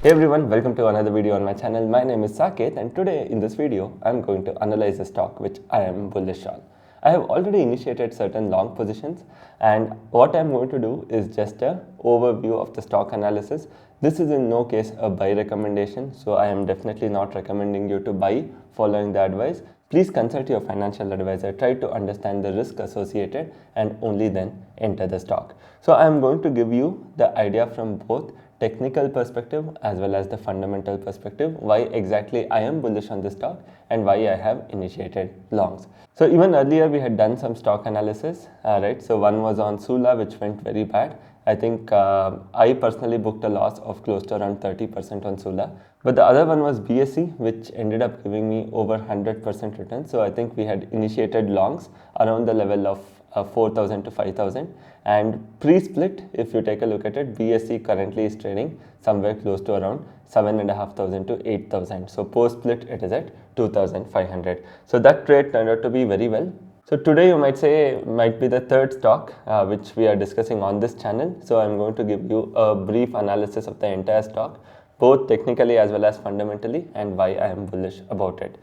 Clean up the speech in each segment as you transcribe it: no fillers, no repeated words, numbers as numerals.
Hey everyone, welcome to another video on my channel. My name is Saket and today in this video I'm going to analyze a stock which I am bullish on. I have already initiated certain long positions and what I'm going to do is just an overview of the stock analysis. This is in no case a buy recommendation, so I am definitely not recommending you to buy following the advice. Please consult your financial advisor, try to understand the risk associated and only then enter the stock. So I am going to give you the idea from both technical perspective as well as the fundamental perspective, why exactly I am bullish on this stock and why I have initiated longs. So even earlier we had done some stock analysis, right? So one was on Sula, which went very bad. I think I personally booked a loss of close to around 30% on Sula. But the other one was BSE, which ended up giving me over 100% return. So I think we had initiated longs around the level of 4,000 to 5,000, and pre-split, if you take a look at it, BSE currently is trading somewhere close to around 7,500 to 8,000. So post-split it is at 2,500. So that trade turned out to be very well. So today you might say might be the third stock which we are discussing on this channel. So I'm going to give you a brief analysis of the entire stock, both technically as well as fundamentally, and why I am bullish about it.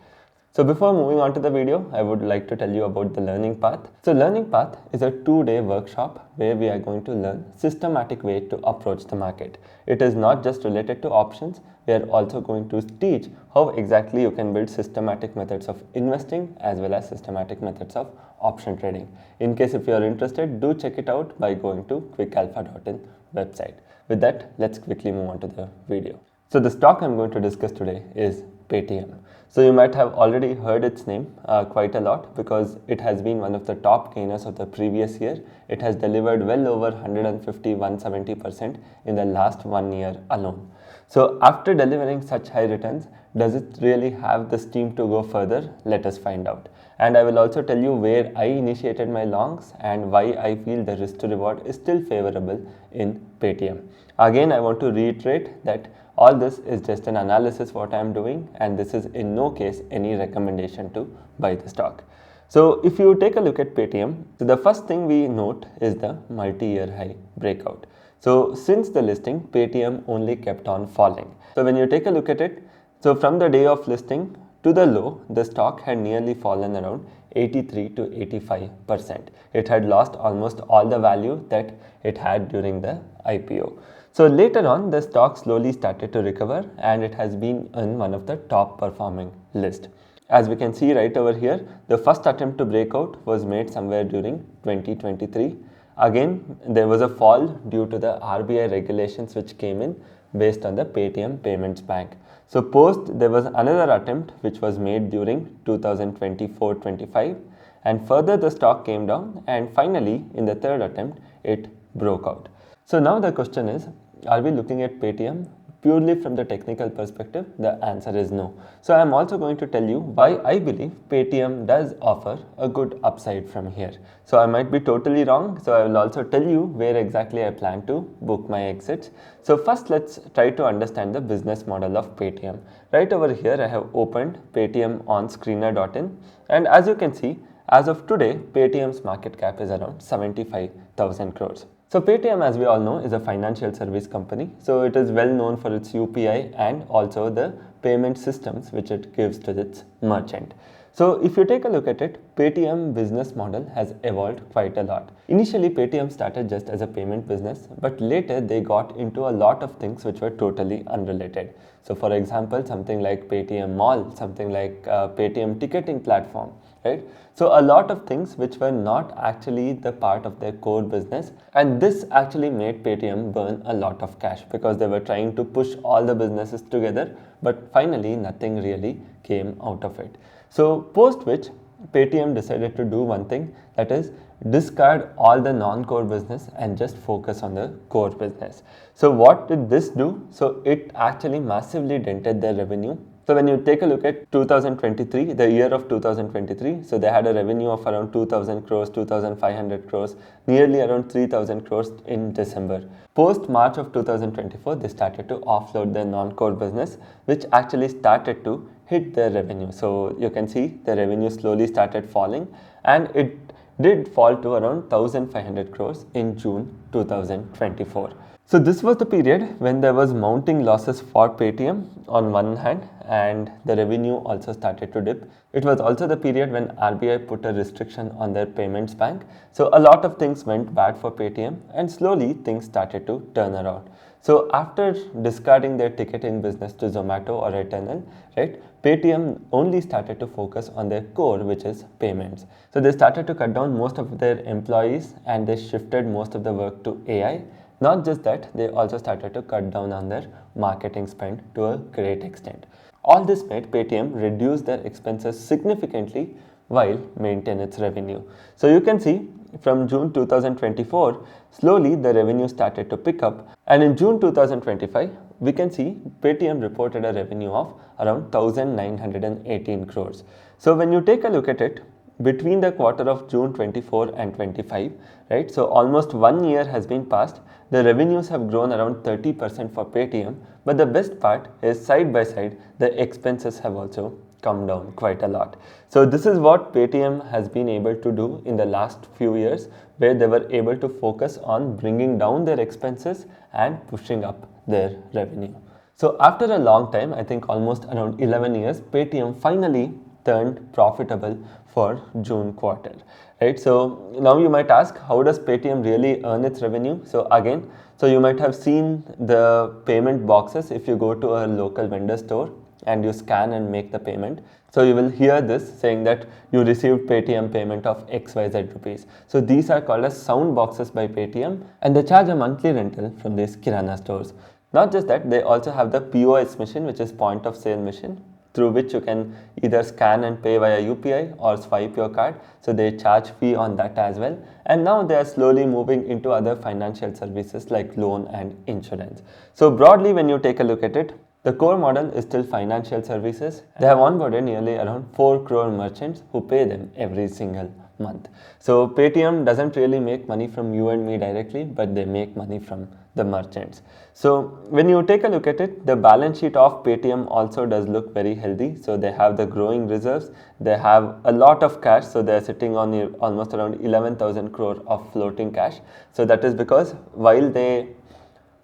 So before moving on to the video, I would like to tell you about the learning path. So learning path is a 2-day workshop where we are going to learn systematic way to approach the market. It is not just related to options. We are also going to teach how exactly you can build systematic methods of investing as well as systematic methods of option trading. In case if you are interested, do check it out by going to QuickAlpha.in website. With that, let's quickly move on to the video. So the stock I'm going to discuss today is Paytm. So you might have already heard its name quite a lot because it has been one of the top gainers of the previous year. It has delivered well over 150-170% in the last 1 year alone. So after delivering such high returns, does it really have the steam to go further? Let us find out. And I will also tell you where I initiated my longs and why I feel the risk to reward is still favorable in Paytm. Again, I want to reiterate that all this is just an analysis what I am doing, and this is in no case any recommendation to buy the stock. So if you take a look at Paytm, so the first thing we note is the multi-year high breakout. So since the listing, Paytm only kept on falling. So when you take a look at it, so from the day of listing to the low, the stock had nearly fallen around 83 to 85%. It had lost almost all the value that it had during the IPO. So later on, the stock slowly started to recover and it has been in one of the top performing list. As we can see right over here, the first attempt to break out was made somewhere during 2023. Again, there was a fall due to the RBI regulations which came in based on the Paytm Payments Bank. So post, there was another attempt which was made during 2024-25, and further the stock came down, and finally in the third attempt it broke out. So now the question is, are we looking at Paytm purely from the technical perspective? The answer is no. So I am also going to tell you why I believe Paytm does offer a good upside from here. So I might be totally wrong. So I will also tell you where exactly I plan to book my exits. So first let's try to understand the business model of Paytm. Right over here I have opened Paytm on screener.in, and as you can see, as of today, Paytm's market cap is around 75,000 crores. So Paytm, as we all know, is a financial service company. So it is well known for its UPI and also the payment systems which it gives to its merchant. So if you take a look at it, Paytm business model has evolved quite a lot. Initially, Paytm started just as a payment business, but later they got into a lot of things which were totally unrelated. So for example, something like Paytm Mall, something like Paytm ticketing platform, right? So a lot of things which were not actually the part of their core business, and this actually made Paytm burn a lot of cash because they were trying to push all the businesses together, but finally nothing really came out of it. So post which Paytm decided to do one thing, that is discard all the non-core business and just focus on the core business. So what did this do? So it actually massively dented their revenue. So when you take a look at 2023, the year of 2023, so they had a revenue of around 2,000 crores, 2,500 crores, nearly around 3,000 crores in December. Post March of 2024, they started to offload their non-core business, which actually started to hit their revenue. So you can see the revenue slowly started falling, and it did fall to around 1,500 crores in June 2024. So this was the period when there was mounting losses for Paytm on one hand and the revenue also started to dip. It was also the period when RBI put a restriction on their payments bank. So a lot of things went bad for Paytm and slowly things started to turn around. So after discarding their ticketing business to Zomato or Eternal, right, Paytm only started to focus on their core, which is payments. So they started to cut down most of their employees and they shifted most of the work to AI. Not just that, they also started to cut down on their marketing spend to a great extent. All this made Paytm reduce their expenses significantly while maintain its revenue. So you can see from June 2024, slowly the revenue started to pick up, and in June 2025, we can see Paytm reported a revenue of around 1918 crores. So when you take a look at it, between the quarter of June 24 and 25, right? So almost 1 year has been passed. The revenues have grown around 30% for Paytm, but the best part is side by side, the expenses have also come down quite a lot. So this is what Paytm has been able to do in the last few years, where they were able to focus on bringing down their expenses and pushing up their revenue. So after a long time, I think almost around 11 years, Paytm finally turned profitable for June quarter, right? So now you might ask, how does Paytm really earn its revenue? So again, so you might have seen the payment boxes if you go to a local vendor store and you scan and make the payment. So you will hear this saying that you received Paytm payment of XYZ rupees. So these are called as sound boxes by Paytm, and they charge a monthly rental from these Kirana stores. Not just that, they also have the POS machine, which is point of sale machine, through which you can either scan and pay via UPI or swipe your card. So they charge fee on that as well. And now they are slowly moving into other financial services like loan and insurance. So broadly, when you take a look at it, the core model is still financial services. They have onboarded nearly around 4 crore merchants who pay them every single month. So Paytm doesn't really make money from you and me directly, but they make money from the merchants. So when you take a look at it, the balance sheet of Paytm also does look very healthy. So they have the growing reserves, they have a lot of cash, so they're sitting on almost around 11,000 crore of floating cash. So that is because while the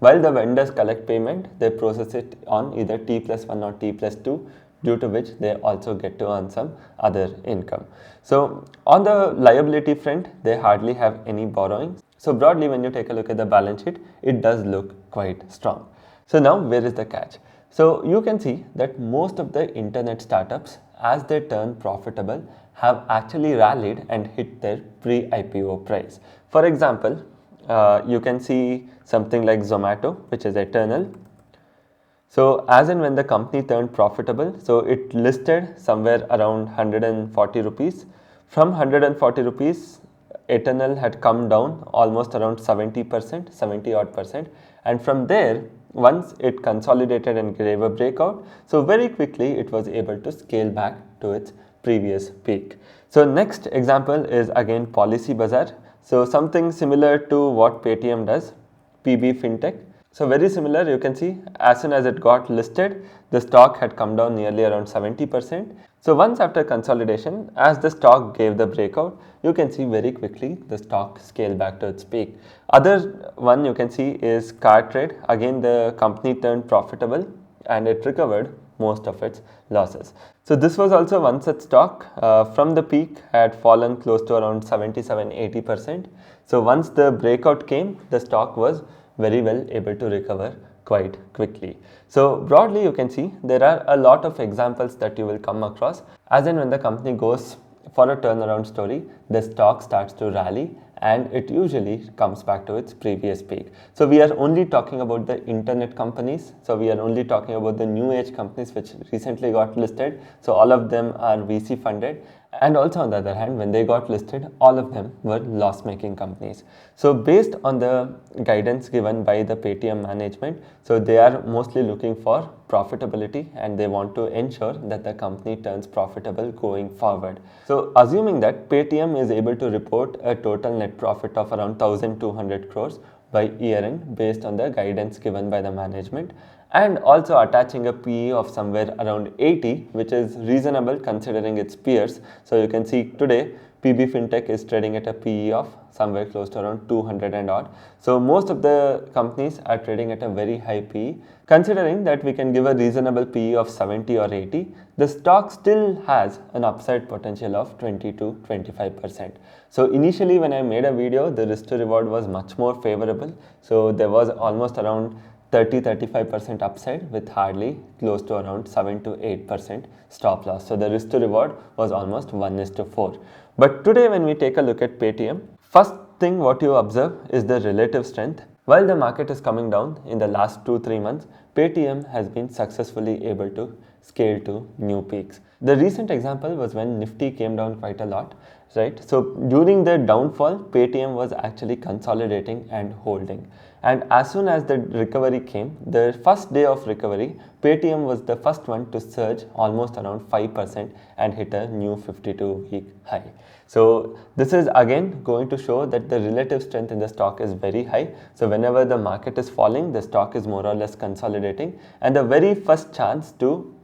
vendors collect payment, they process it on either T+1 or T+2, due to which they also get to earn some other income. So on the liability front, they hardly have any borrowings. So broadly, when you take a look at the balance sheet, it does look quite strong. So now where is the catch? So you can see that most of the internet startups, as they turn profitable, have actually rallied and hit their pre-IPO price. For example, you can see something like Zomato, which is eternal. So as and when the company turned profitable, so it listed somewhere around 140 rupees. From 140 rupees, Eternal had come down almost around 70%, 70 odd percent. And from there, once it consolidated and gave a breakout, so very quickly it was able to scale back to its previous peak. So next example is again Policy Bazaar. So something similar to what Paytm does, PB Fintech. So very similar, you can see as soon as it got listed, the stock had come down nearly around 70%. So once after consolidation, as the stock gave the breakout, you can see very quickly the stock scaled back to its peak. Other one you can see is Car Trade. Again, the company turned profitable and it recovered most of its losses. So this was also one such stock. From the peak had fallen close to around 77-80%. So once the breakout came, the stock was very well able to recover quite quickly. So broadly, you can see there are a lot of examples that you will come across. As and when the company goes for a turnaround story, the stock starts to rally and it usually comes back to its previous peak. So we are only talking about the internet companies. So we are only talking about the new age companies which recently got listed. So all of them are VC funded. And also on the other hand, when they got listed, all of them were loss-making companies. So based on the guidance given by the Paytm management, so they are mostly looking for profitability and they want to ensure that the company turns profitable going forward. So assuming that Paytm is able to report a total net profit of around 1,200 crores by year end based on the guidance given by the management, and also attaching a PE of somewhere around 80, which is reasonable considering its peers. So you can see today PB Fintech is trading at a PE of somewhere close to around 200 and odd. So most of the companies are trading at a very high PE. Considering that we can give a reasonable PE of 70 or 80, the stock still has an upside potential of 20 to 25%. So initially when I made a video, the risk to reward was much more favorable. So there was almost around 30-35% upside with hardly close to around 7 to 8% stop loss. So the risk to reward was almost 1:4. But today when we take a look at Paytm, first thing what you observe is the relative strength. While the market is coming down in the last 2-3 months, Paytm has been successfully able to scale to new peaks. The recent example was when Nifty came down quite a lot, right? So during the downfall, Paytm was actually consolidating and holding. And as soon as the recovery came, the first day of recovery, Paytm was the first one to surge almost around 5% and hit a new 52-week high. So this is again going to show that the relative strength in the stock is very high. So whenever the market is falling, the stock is more or less consolidating, and the very first chance to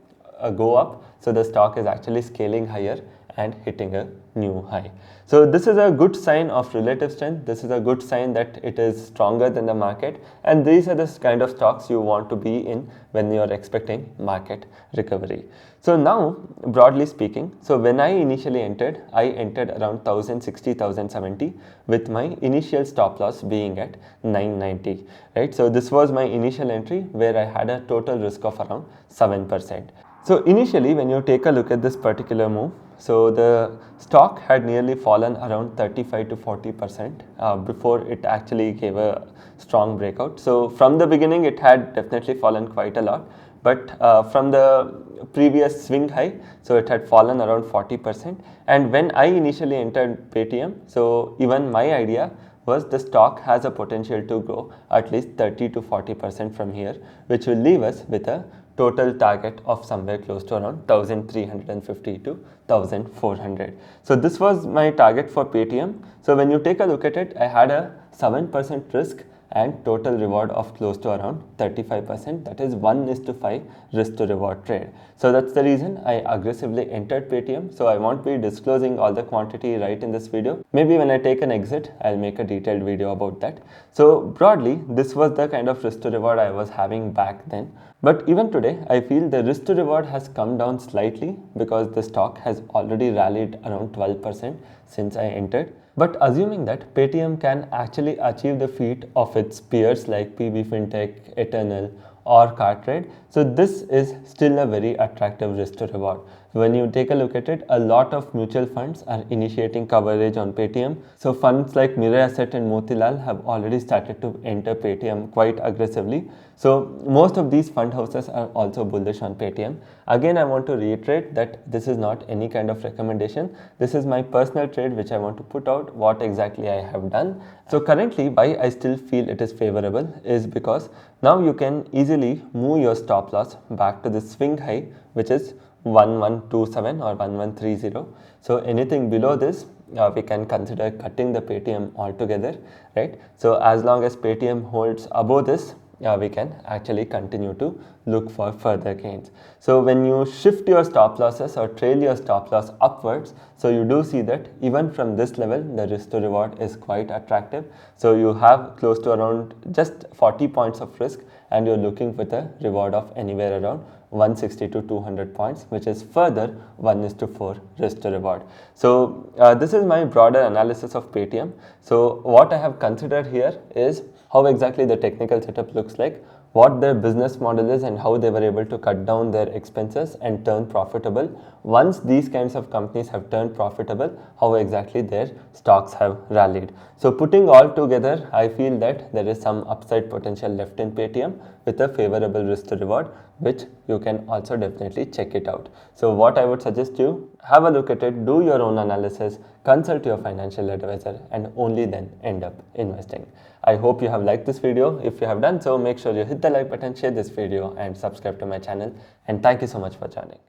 go up, so the stock is actually scaling higher and hitting a new high. So this is a good sign of relative strength. This is a good sign that it is stronger than the market, and these are the kind of stocks you want to be in when you are expecting market recovery. So now, broadly speaking, so when I initially entered, I entered around 1060, 1070 with my initial stop loss being at 990, right? So this was my initial entry where I had a total risk of around 7%. So initially when you take a look at this particular move, so the stock had nearly fallen around 35 to 40% before it actually gave a strong breakout. So from the beginning it had definitely fallen quite a lot, but from the previous swing high, so it had fallen around 40%. And when I initially entered Paytm, so even my idea was the stock has a potential to grow at least 30 to 40% from here, which will leave us with a total target of somewhere close to around 1350 to 1400. So this was my target for Paytm. So when you take a look at it, I had a 7% risk and total reward of close to around 35%, that is 1:5 risk to reward trade. So that's the reason I aggressively entered Paytm. So I won't be disclosing all the quantity right in this video. Maybe when I take an exit, I'll make a detailed video about that. So broadly, this was the kind of risk to reward I was having back then. But even today, I feel the risk to reward has come down slightly because the stock has already rallied around 12% since I entered. But assuming that Paytm can actually achieve the feat of its peers like PB Fintech, Eternal or Cartrade, so this is still a very attractive risk to reward. When you take a look at it, a lot of mutual funds are initiating coverage on Paytm. So funds like Mirae Asset and Motilal have already started to enter Paytm quite aggressively. So most of these fund houses are also bullish on Paytm. Again, I want to reiterate that this is not any kind of recommendation. This is my personal trade which I want to put out what exactly I have done. So currently why I still feel it is favorable is because now you can easily move your stop loss back to the swing high, which is 1127 or 1130. So anything below this, we can consider cutting the Paytm altogether, right? So as long as Paytm holds above this, we can actually continue to look for further gains. So when you shift your stop losses or trail your stop loss upwards, so you do see that even from this level, the risk to reward is quite attractive. So you have close to around just 40 points of risk and you're looking with a reward of anywhere around 160 to 200 points, which is further 1:4 risk to reward. So this is my broader analysis of Paytm. So what I have considered here is how exactly the technical setup looks like, what their business model is and how they were able to cut down their expenses and turn profitable. Once these kinds of companies have turned profitable, how exactly their stocks have rallied. So putting all together, I feel that there is some upside potential left in Paytm with a favorable risk to reward, which you can also definitely check it out. So what I would suggest you, have a look at it, do your own analysis, consult your financial advisor and only then end up investing. I hope you have liked this video. If you have done so, make sure you hit the like button, share this video and subscribe to my channel. And thank you so much for joining.